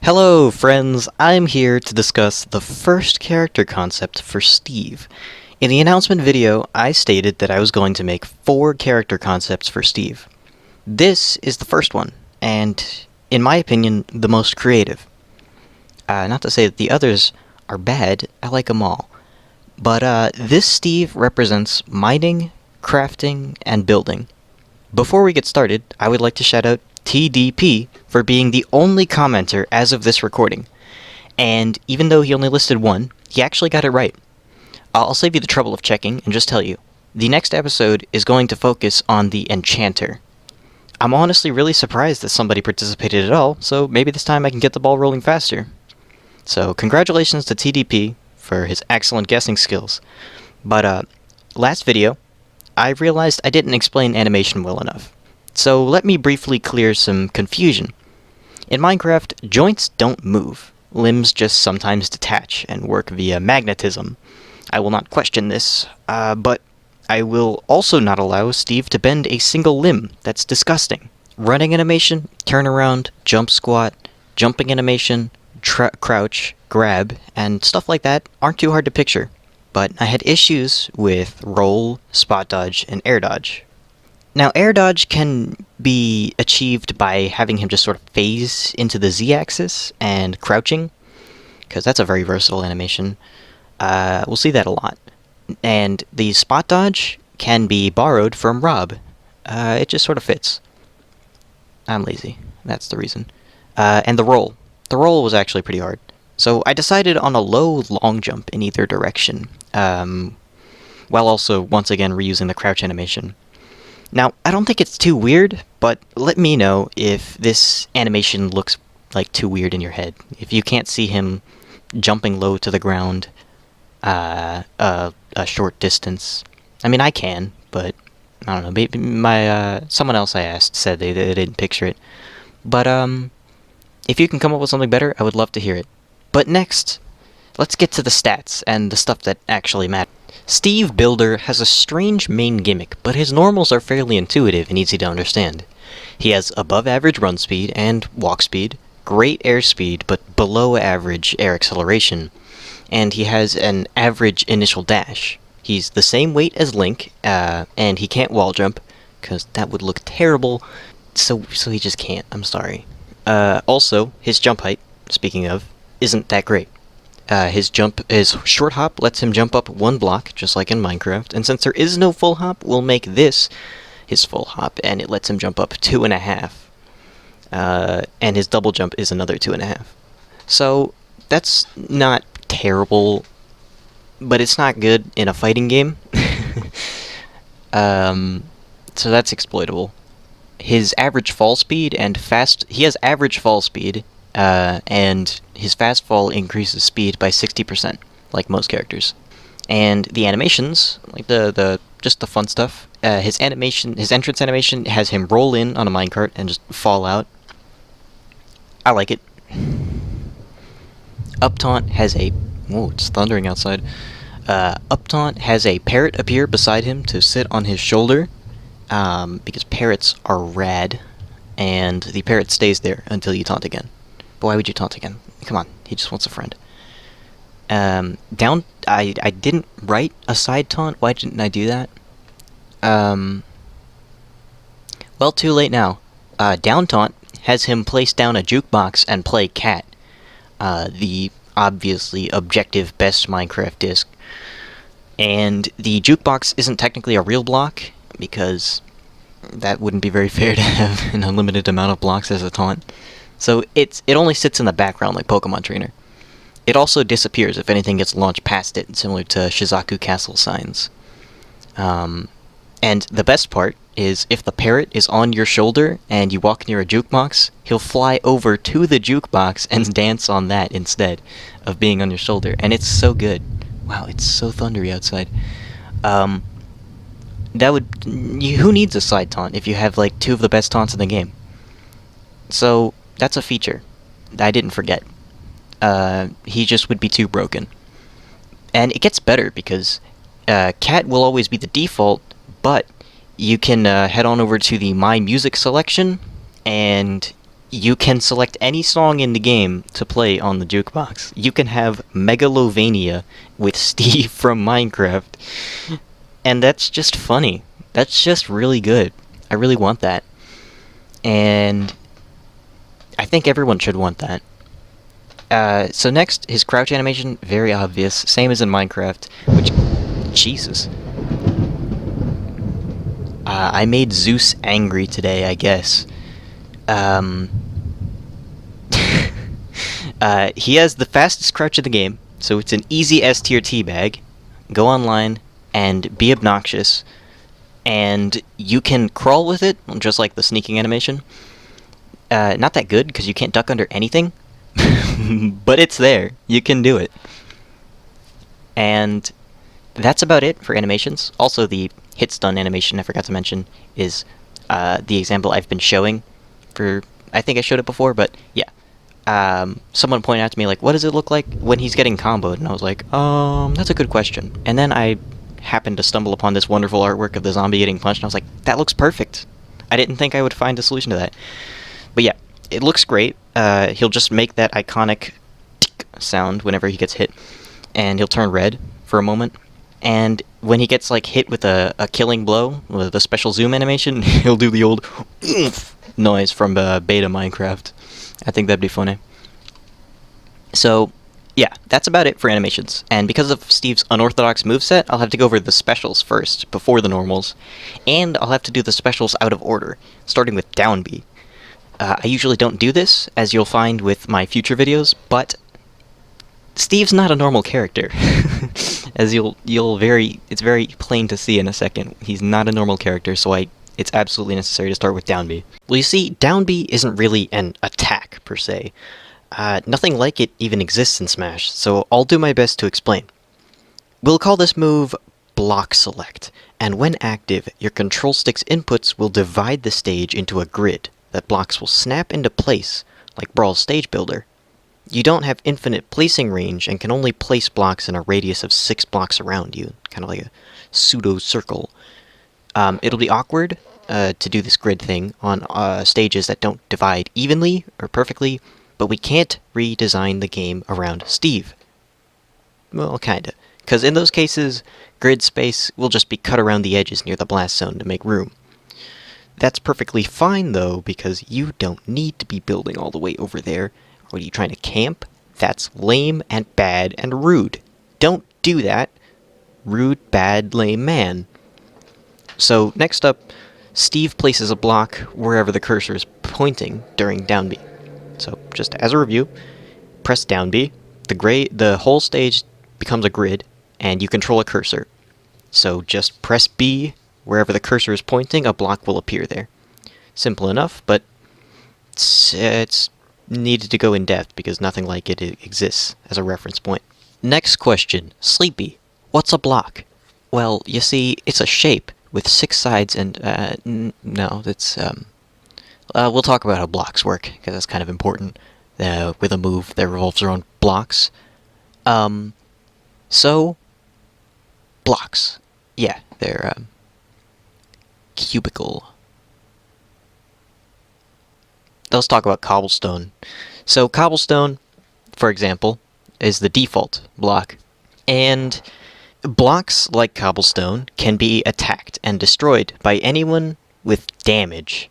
Hello, friends! I'm here to discuss the first character concept for Steve. In the announcement video, I stated that I was going to make 4 character concepts for Steve. This is the first one, and, in my opinion, the most creative. Not to say that the others are bad, I like them all. But this Steve represents mining, crafting, and building. Before we get started, I would like to shout out TDP for being the only commenter as of this recording. And even though he only listed one, he actually got it right. I'll save you the trouble of checking and just tell you. The next episode is going to focus on the Enchanter. I'm honestly really surprised that somebody participated at all, so maybe this time I can get the ball rolling faster. So congratulations to TDP for his excellent guessing skills. But last video, I realized I didn't explain animation well enough. So let me briefly clear some confusion. In Minecraft, joints don't move. Limbs just sometimes detach and work via magnetism. I will not question this, but I will also not allow Steve to bend a single limb. That's disgusting. Running animation, turn around, jump squat, jumping animation, crouch, grab, and stuff like that aren't too hard to picture. But I had issues with roll, spot dodge, and air dodge. Now, air dodge can be achieved by having him just sort of phase into the Z-axis and crouching, because that's a very versatile animation. We'll see that a lot. And the spot dodge can be borrowed from Rob. It just sort of fits. I'm lazy. That's the reason. And the roll. The roll was actually pretty hard. So I decided on a low long jump in either direction, while also, once again, reusing the crouch animation. Now, I don't think it's too weird, but let me know if this animation looks like too weird in your head. If you can't see him jumping low to the ground a short distance. I mean, I can, but I don't know. Maybe someone else I asked said they didn't picture it. But if you can come up with something better, I would love to hear it. But next, let's get to the stats and the stuff that actually matters. Steve Builder has a strange main gimmick, but his normals are fairly intuitive and easy to understand. He has above average run speed and walk speed, great air speed but below average air acceleration, and he has an average initial dash. He's the same weight as Link, and he can't wall jump, because that would look terrible, so he just can't, I'm sorry. Also, his jump height, speaking of, isn't that great. His short hop lets him jump up 1 block, just like in Minecraft, and since there is no full hop, we'll make this his full hop, and it lets him jump up 2.5. And his double jump is another 2.5. So, that's not terrible, but it's not good in a fighting game. So that's exploitable. His average fall speed and he has average fall speed, and his fast fall increases speed by 60%, like most characters. And the animations, like just the fun stuff, his entrance animation has him roll in on a minecart and just fall out. I like it. Uptaunt has whoa, it's thundering outside. Uptaunt has a parrot appear beside him to sit on his shoulder, because parrots are rad, and the parrot stays there until you taunt again. But why would you taunt again? Come on, he just wants a friend. I didn't write a side taunt. Why didn't I do that? Well, too late now. Down taunt has him place down a jukebox and play Cat, the obviously objective best Minecraft disc. And the jukebox isn't technically a real block, because that wouldn't be very fair to have an unlimited amount of blocks as a taunt. So it only sits in the background like Pokemon Trainer. It also disappears if anything gets launched past it, similar to Shizaku Castle signs. And the best part is if the parrot is on your shoulder and you walk near a jukebox, he'll fly over to the jukebox and dance on that instead of being on your shoulder. And it's so good. Wow, it's so thundery outside. Who needs a side taunt if you have like 2 of the best taunts in the game? So that's a feature I didn't forget. He just would be too broken. And it gets better because Cat will always be the default, but you can head on over to the My Music selection, and you can select any song in the game to play on the jukebox. You can have Megalovania with Steve from Minecraft, and that's just funny. That's just really good. I really want that. And I think everyone should want that. So next, his crouch animation, very obvious, same as in Minecraft, which... Jesus. I made Zeus angry today, I guess. He has the fastest crouch of the game, so it's an easy S tier teabag. Go online and be obnoxious, and you can crawl with it, just like the sneaking animation. Not that good, because you can't duck under anything, but it's there. You can do it. And that's about it for animations. Also, the hit stun animation I forgot to mention is the example I've been showing for... I think I showed it before, but yeah. Someone pointed out to me, like, what does it look like when he's getting comboed? And I was like, that's a good question. And then I happened to stumble upon this wonderful artwork of the zombie getting punched, and I was like, that looks perfect. I didn't think I would find a solution to that. But yeah, it looks great. He'll just make that iconic tick sound whenever he gets hit, and he'll turn red for a moment. And when he gets like hit with a killing blow with a special zoom animation, he'll do the old oomph noise from beta Minecraft. I think that'd be funny. So, yeah, that's about it for animations. And because of Steve's unorthodox moveset, I'll have to go over the specials first, before the normals. And I'll have to do the specials out of order, starting with down B. I usually don't do this, as you'll find with my future videos, but Steve's not a normal character. As it's very plain to see in a second. He's not a normal character, so it's absolutely necessary to start with down B. Well, you see, down B isn't really an attack, per se. Nothing like it even exists in Smash, so I'll do my best to explain. We'll call this move Block Select, and when active, your control stick's inputs will divide the stage into a grid that blocks will snap into place, like Brawl's Stage Builder. You don't have infinite placing range and can only place blocks in a radius of 6 blocks around you, kind of like a pseudo-circle. It'll be awkward to do this grid thing on stages that don't divide evenly or perfectly, but we can't redesign the game around Steve. Well, kinda. Because in those cases, grid space will just be cut around the edges near the blast zone to make room. That's perfectly fine, though, because you don't need to be building all the way over there. What are you trying to camp? That's lame and bad and rude. Don't do that. Rude, bad, lame man. So, next up, Steve places a block wherever the cursor is pointing during down B. So, just as a review, press down B, the whole stage becomes a grid, and you control a cursor. So, just press B wherever the cursor is pointing, a block will appear there. Simple enough, but it's needed to go in depth because nothing like it exists as a reference point. Next question, Sleepy. What's a block? Well, you see, it's a shape with 6 sides and, no, that's, we'll talk about how blocks work, because that's kind of important, with a move that revolves around blocks. So, blocks. Yeah, they're, cubical. Let's talk about cobblestone. So cobblestone, for example, is the default block. And blocks like cobblestone can be attacked and destroyed by anyone with damage.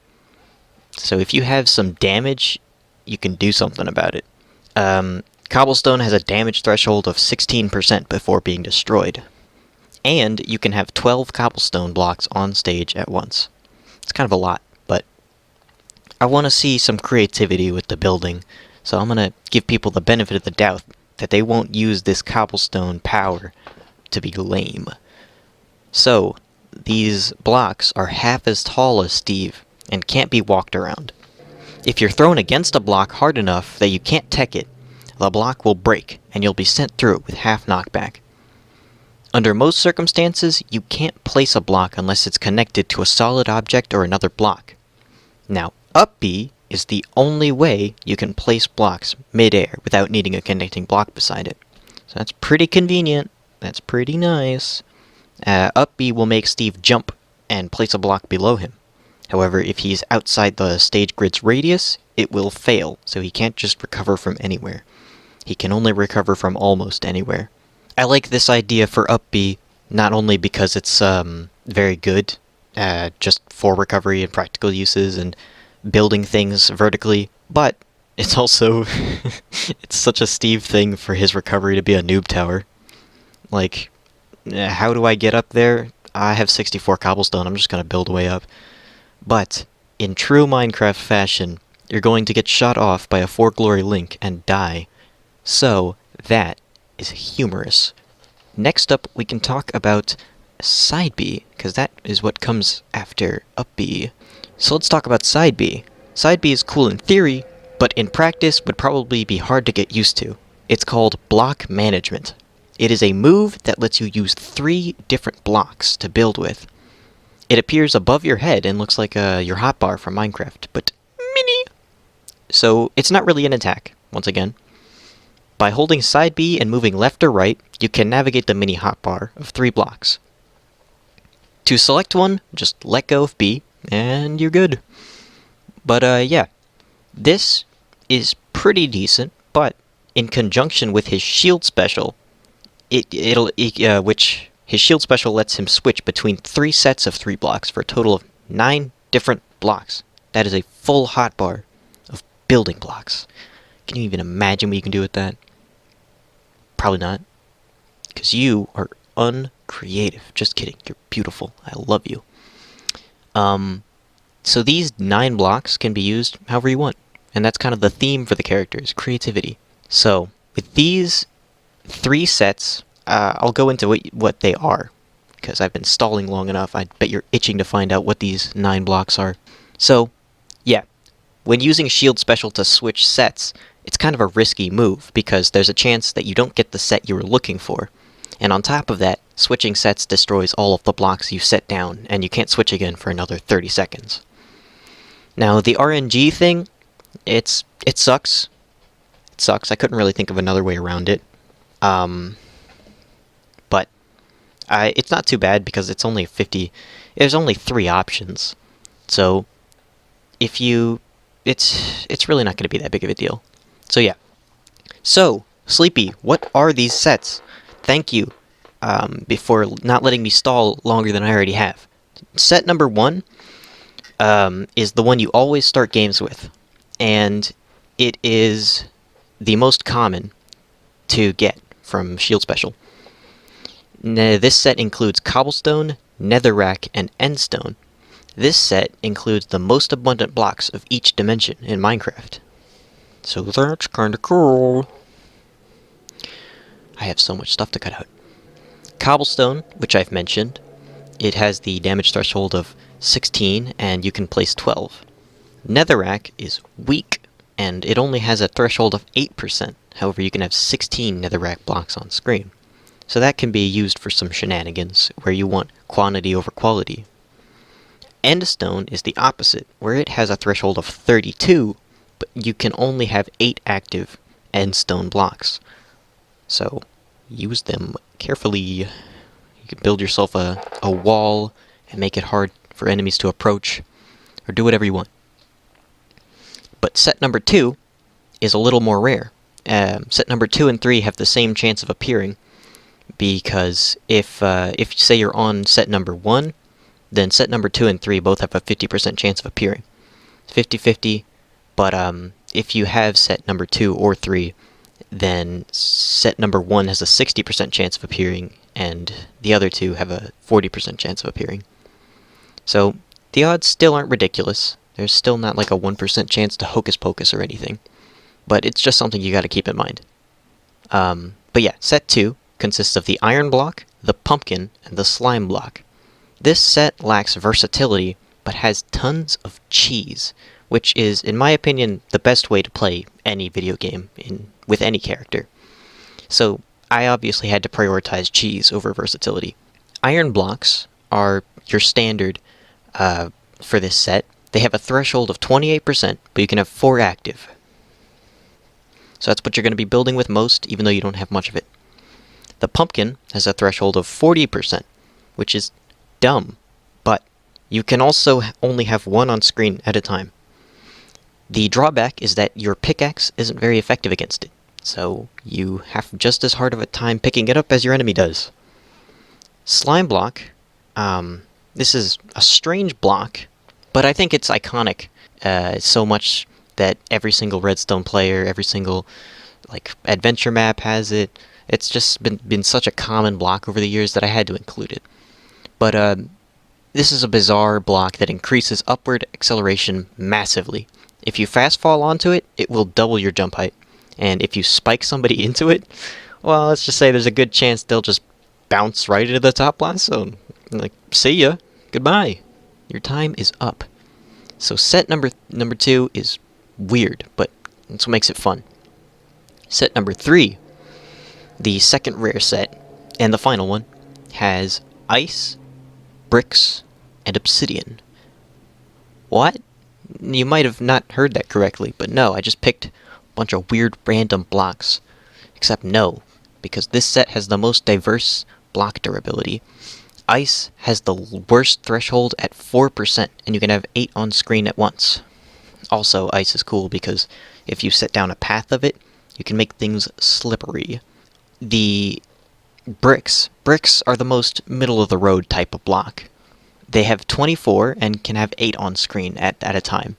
So if you have some damage, you can do something about it. Cobblestone has a damage threshold of 16% before being destroyed. And you can have 12 cobblestone blocks on stage at once. It's kind of a lot. I want to see some creativity with the building, so I'm going to give people the benefit of the doubt that they won't use this cobblestone power to be lame. So, these blocks are half as tall as Steve, and can't be walked around. If you're thrown against a block hard enough that you can't tech it, the block will break, and you'll be sent through it with half knockback. Under most circumstances, you can't place a block unless it's connected to a solid object or another block. Now, up B is the only way you can place blocks mid-air without needing a connecting block beside it. So that's pretty convenient. That's pretty nice. Up B will make Steve jump and place a block below him. However, if he's outside the stage grid's radius, it will fail, so he can't just recover from anywhere. He can only recover from almost anywhere. I like this idea for up B, not only because it's very good, just for recovery and practical uses and building things vertically, but it's also it's such a Steve thing for his recovery to be a noob tower. Like, how do I get up there? I have 64 cobblestone, I'm just gonna build a way up. But, in true Minecraft fashion, you're going to get shot off by a 4-glory link and die. So, that is humorous. Next up, we can talk about side B, because that is what comes after up B. So let's talk about side B. Side B is cool in theory, but in practice would probably be hard to get used to. It's called block management. It is a move that lets you use 3 different blocks to build with. It appears above your head and looks like your hotbar from Minecraft, but mini! So it's not really an attack, once again. By holding side B and moving left or right, you can navigate the mini hotbar of 3 blocks. To select one, just let go of B, and you're good. But yeah, this is pretty decent, but in conjunction with his shield special, which his shield special lets him switch between 3 sets of 3 blocks for a total of 9 different blocks. That is a full hotbar of building blocks. Can you even imagine what you can do with that? Probably not. Because you are uncreative. Just kidding. You're beautiful. I love you. So these 9 blocks can be used however you want. And that's kind of the theme for the characters, creativity. So, with these 3 sets, I'll go into what they are. Because I've been stalling long enough. I bet you're itching to find out what these 9 blocks are. So, yeah. When using shield special to switch sets, it's kind of a risky move, because there's a chance that you don't get the set you were looking for. And on top of that, switching sets destroys all of the blocks you set down, and you can't switch again for another 30 seconds. Now, the RNG thing, it sucks. It sucks. I couldn't really think of another way around it. But it's not too bad, because it's only 50... There's only 3 options. So, if you... It's really not going to be that big of a deal. So yeah. So, Sleepy, what are these sets? Thank you for not letting me stall longer than I already have. Set number 1 is the one you always start games with. And it is the most common to get from Shield Special. This set includes Cobblestone, Netherrack, and Endstone. This set includes the most abundant blocks of each dimension in Minecraft. So that's kinda cool. I have so much stuff to cut out. Cobblestone, which I've mentioned, it has the damage threshold of 16, and you can place 12. Netherrack is weak, and it only has a threshold of 8%. However, you can have 16 Netherrack blocks on screen. So that can be used for some shenanigans, where you want quantity over quality. Endstone is the opposite, where it has a threshold of 32, but you can only have 8 active Endstone blocks. So, use them carefully. You can build yourself a wall and make it hard for enemies to approach, or do whatever you want. But set number 2 is a little more rare. Set number 2 and 3 have the same chance of appearing, because if say you're on set number 1, then set number 2 and 3 both have a 50% chance of appearing. 50-50, but if you have set number 2 or 3, then set number 1 has a 60% chance of appearing, and the other 2 have a 40% chance of appearing. So, the odds still aren't ridiculous. There's still not like a 1% chance to hocus pocus or anything. But it's just something you gotta keep in mind. But yeah, set 2 consists of the iron block, the pumpkin, and the slime block. This set lacks versatility, but has tons of cheese, which is, in my opinion, the best way to play any video game with any character. So, I obviously had to prioritize cheese over versatility. Iron blocks are your standard for this set. They have a threshold of 28%, but you can have 4 active. So that's what you're going to be building with most, even though you don't have much of it. The pumpkin has a threshold of 40%, which is dumb, but you can also only have 1 on screen at a time. The drawback is that your pickaxe isn't very effective against it, so you have just as hard of a time picking it up as your enemy does. Slime block, this is a strange block, but I think it's iconic so much that every single Redstone player, every single adventure map has it. It's just been such a common block over the years that I had to include it. But this is a bizarre block that increases upward acceleration massively. If you fast fall onto it, it will double your jump height. And if you spike somebody into it, well, let's just say there's a good chance they'll just bounce right into the top blast zone. See ya. Goodbye. Your time is up. So set number 2 is weird, but that's what makes it fun. Set number 3, the second rare set, and the final one, has ice, bricks, and obsidian. What? You might have not heard that correctly, but no, I just picked a bunch of weird random blocks. Except no, because this set has the most diverse block durability. Ice has the worst threshold at 4%, and you can have 8 on screen at once. Also, ice is cool because if you set down a path of it, you can make things slippery. The bricks are the most middle-of-the-road type of block. They have 24 and can have 8 on screen at a time.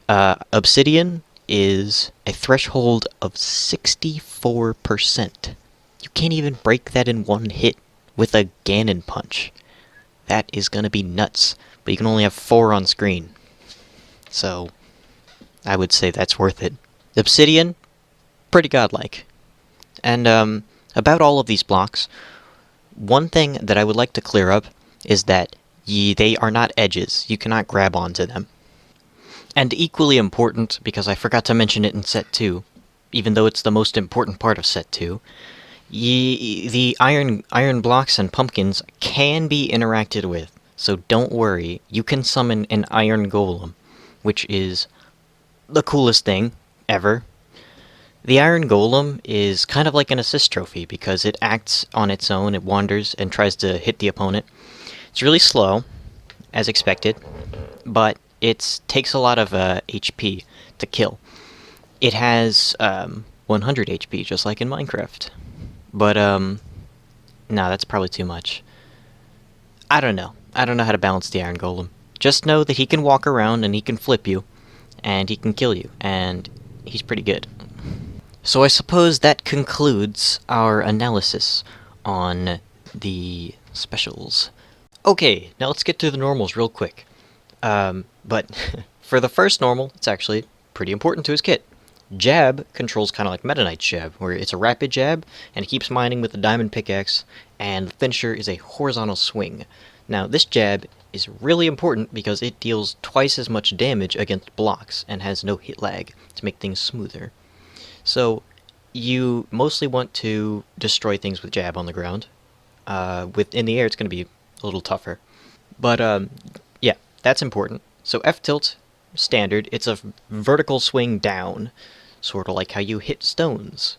Obsidian is a threshold of 64%. You can't even break that in one hit with a Ganon punch. That is gonna be nuts, but you can only have 4 on screen. So, I would say that's worth it. Obsidian, pretty godlike. And about all of these blocks, one thing that I would like to clear up is that they are not edges. You cannot grab onto them. And equally important, because I forgot to mention it in set 2, even though it's the most important part of set 2, the iron blocks and pumpkins can be interacted with. So don't worry, you can summon an iron golem, which is the coolest thing ever. The iron golem is kind of like an assist trophy because it acts on its own, it wanders and tries to hit the opponent. It's really slow, as expected, but it takes a lot of HP to kill. It has 100 HP, just like in Minecraft. But, no, that's probably too much. I don't know. I don't know how to balance the iron golem. Just know that he can walk around and he can flip you, and he can kill you, and he's pretty good. So I suppose that concludes our analysis on the specials. Okay, now let's get to the normals real quick. But for the first normal, it's actually pretty important to his kit. Jab controls kind of like Meta Knight's jab, where it's a rapid jab, and it keeps mining with the diamond pickaxe, and the finisher is a horizontal swing. Now, this jab is really important because it deals twice as much damage against blocks, and has no hit lag to make things smoother. So, you mostly want to destroy things with jab on the ground. In the air, it's going to be a little tougher. But, yeah, that's important. So F-tilt, standard, it's a vertical swing down, sort of like how you hit stones.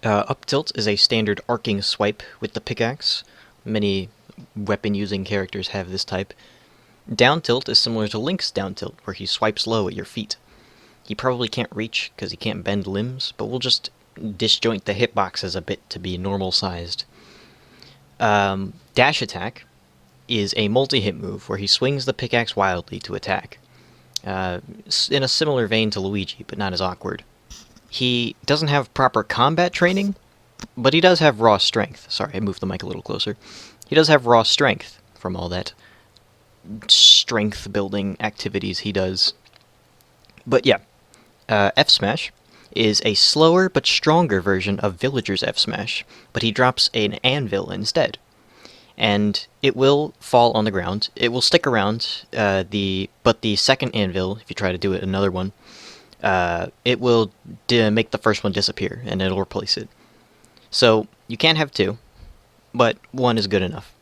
Up-tilt is a standard arcing swipe with the pickaxe. Many weapon-using characters have this type. Down-tilt is similar to Link's down-tilt, where he swipes low at your feet. He probably can't reach, because he can't bend limbs, but we'll just disjoint the hitboxes a bit to be normal-sized. Dash attack is a multi-hit move, where he swings the pickaxe wildly to attack. In a similar vein to Luigi, but not as awkward. He doesn't have proper combat training, but he does have raw strength. Sorry, I moved the mic a little closer. He does have raw strength from all that strength-building activities he does. But yeah, F-Smash is a slower but stronger version of Villager's F-Smash, but he drops an anvil instead. And it will fall on the ground. It will stick around, but the second anvil, if you try to do it another one, it will make the first one disappear, and it'll replace it. So, you can't have 2, but 1 is good enough.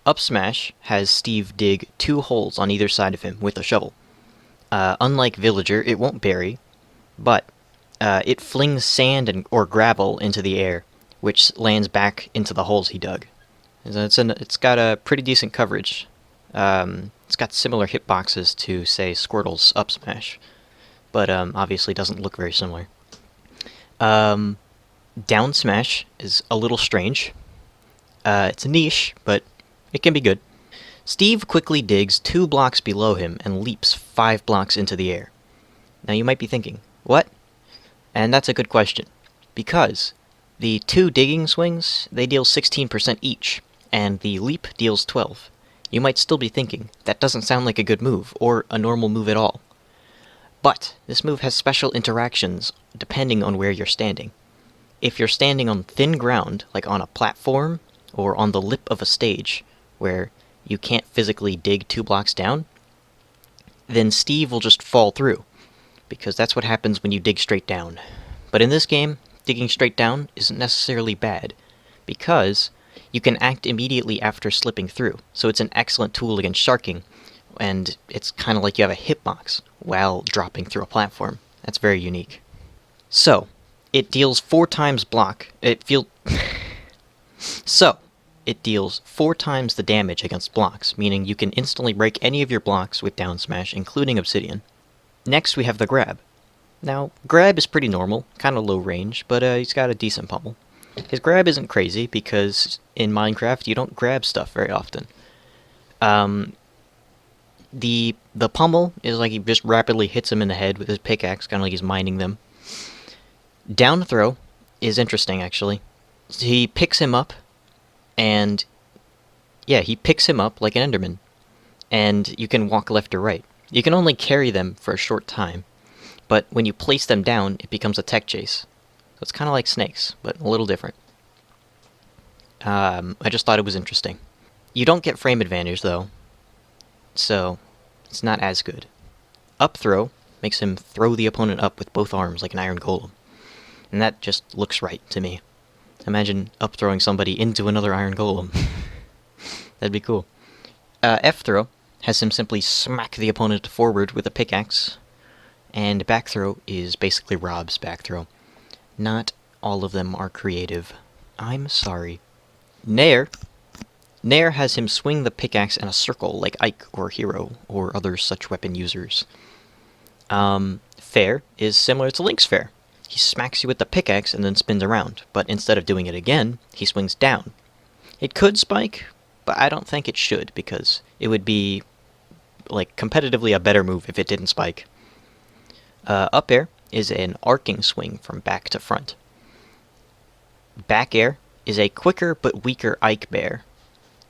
Up Smash has Steve dig 2 holes on either side of him with a shovel. Unlike Villager, it won't bury, but it flings sand or gravel into the air, which lands back into the holes he dug. It's got a pretty decent coverage. It's got similar hitboxes to, say, Squirtle's up smash, but obviously doesn't look very similar. Down smash is a little strange. It's a niche, but it can be good. Steve quickly digs 2 blocks below him and leaps 5 blocks into the air. Now you might be thinking, what? And that's a good question, because the 2 digging swings, they deal 16% each, and the leap deals 12. You might still be thinking, that doesn't sound like a good move, or a normal move at all. But this move has special interactions depending on where you're standing. If you're standing on thin ground, like on a platform, or on the lip of a stage, where you can't physically dig 2 blocks down, then Steve will just fall through, because that's what happens when you dig straight down. But in this game, digging straight down isn't necessarily bad, because you can act immediately after slipping through, so it's an excellent tool against sharking, and it's kind of like you have a hitbox while dropping through a platform. That's very unique. So, it deals 4 times block. It deals 4 times the damage against blocks, meaning you can instantly break any of your blocks with down smash, including obsidian. Next, we have the grab. Now, grab is pretty normal, kind of low range, but he's got a decent pummel. His grab isn't crazy, because in Minecraft you don't grab stuff very often. The pummel is like he just rapidly hits him in the head with his pickaxe, kind of like he's mining them. Down throw is interesting, actually. He picks him up, and yeah, he picks him up like an Enderman, and you can walk left or right. You can only carry them for a short time, but when you place them down, it becomes a tech chase. So it's kind of like snakes, but a little different. I just thought it was interesting. You don't get frame advantage, though, so it's not as good. Up throw makes him throw the opponent up with both arms like an iron golem, and that just looks right to me. Imagine up throwing somebody into another iron golem. That'd be cool. F throw has him simply smack the opponent forward with a pickaxe, and back throw is basically Rob's back throw. Not all of them are creative. I'm sorry. Nair has him swing the pickaxe in a circle like Ike or Hero or other such weapon users. Fair is similar to Link's Fair. He smacks you with the pickaxe and then spins around, but instead of doing it again, he swings down. It could spike, but I don't think it should, because it would be, like, competitively a better move if it didn't spike. Up air is an arcing swing from back to front. Back air is a quicker but weaker Ike Bear.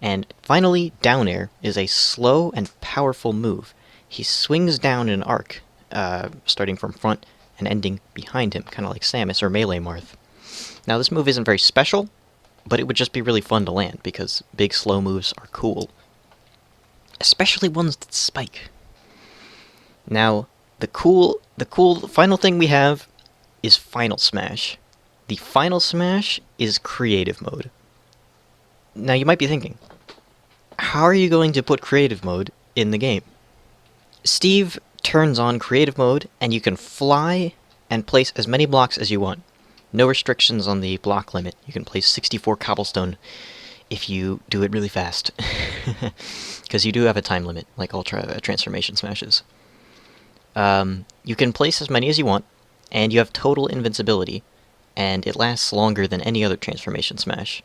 And finally, down air is a slow and powerful move. He swings down in an arc, starting from front and ending behind him, kind of like Samus or Melee Marth. Now, this move isn't very special, but it would just be really fun to land, because big slow moves are cool. Especially ones that spike. Now, the cool final thing we have is Final Smash. The Final Smash is creative mode. Now you might be thinking, how are you going to put creative mode in the game? Steve turns on creative mode, and you can fly and place as many blocks as you want. No restrictions on the block limit. You can place 64 cobblestone if you do it really fast. Because you do have a time limit, like Ultra Transformation Smashes. You can place as many as you want, and you have total invincibility, and it lasts longer than any other Transformation Smash.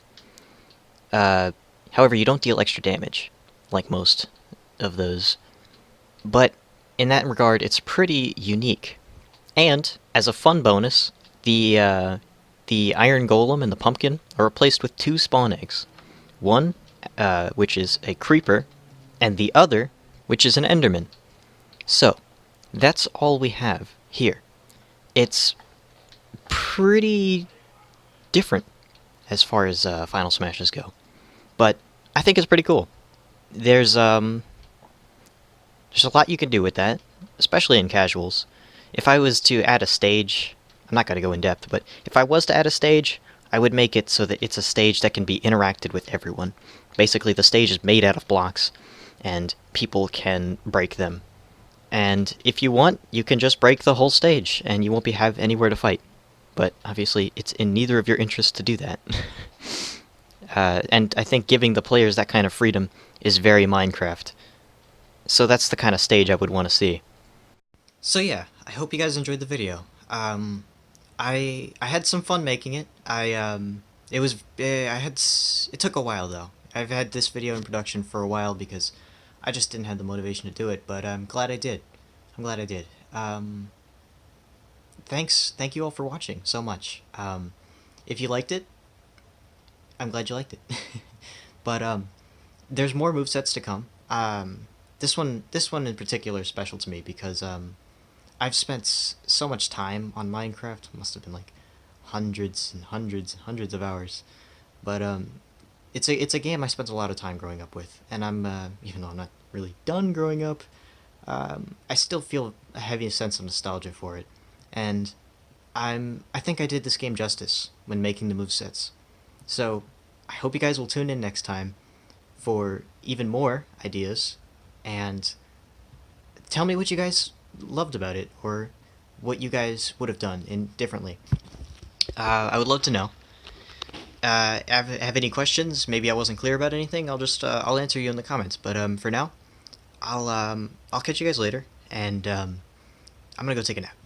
However, you don't deal extra damage, like most of those. But in that regard, it's pretty unique. And, as a fun bonus, the Iron Golem and the Pumpkin are replaced with 2 spawn eggs. One, which is a Creeper, and the other, which is an Enderman. So, that's all we have here. It's pretty different as far as Final Smashes go. But I think it's pretty cool. There's a lot you can do with that, especially in casuals. If I was to add a stage, I'm not going to go in depth, but if I was to add a stage, I would make it so that it's a stage that can be interacted with everyone. Basically, the stage is made out of blocks, and people can break them. And if you want, you can just break the whole stage, and you won't have anywhere to fight. But obviously, it's in neither of your interests to do that. And I think giving the players that kind of freedom is very Minecraft. So that's the kind of stage I would want to see. So yeah, I hope you guys enjoyed the video. I had some fun making it. It was it took a while though. I've had this video in production for a while because I just didn't have the motivation to do it, but I'm glad I did. I'm glad I did. Thank you all for watching so much. If you liked it, I'm glad you liked it. But there's more movesets to come. This one in particular is special to me because I've spent so much time on Minecraft. It must have been like hundreds and hundreds and hundreds of hours. But it's a game I spent a lot of time growing up with, and I'm even though I'm not really done growing up, I still feel a heavy sense of nostalgia for it, and I think I did this game justice when making the movesets. So I hope you guys will tune in next time for even more ideas, and tell me what you guys loved about it or what you guys would have done in differently. I would love to know. Have any questions? Maybe I wasn't clear about anything. I'll answer you in the comments. But for now, I'll catch you guys later, and I'm gonna go take a nap.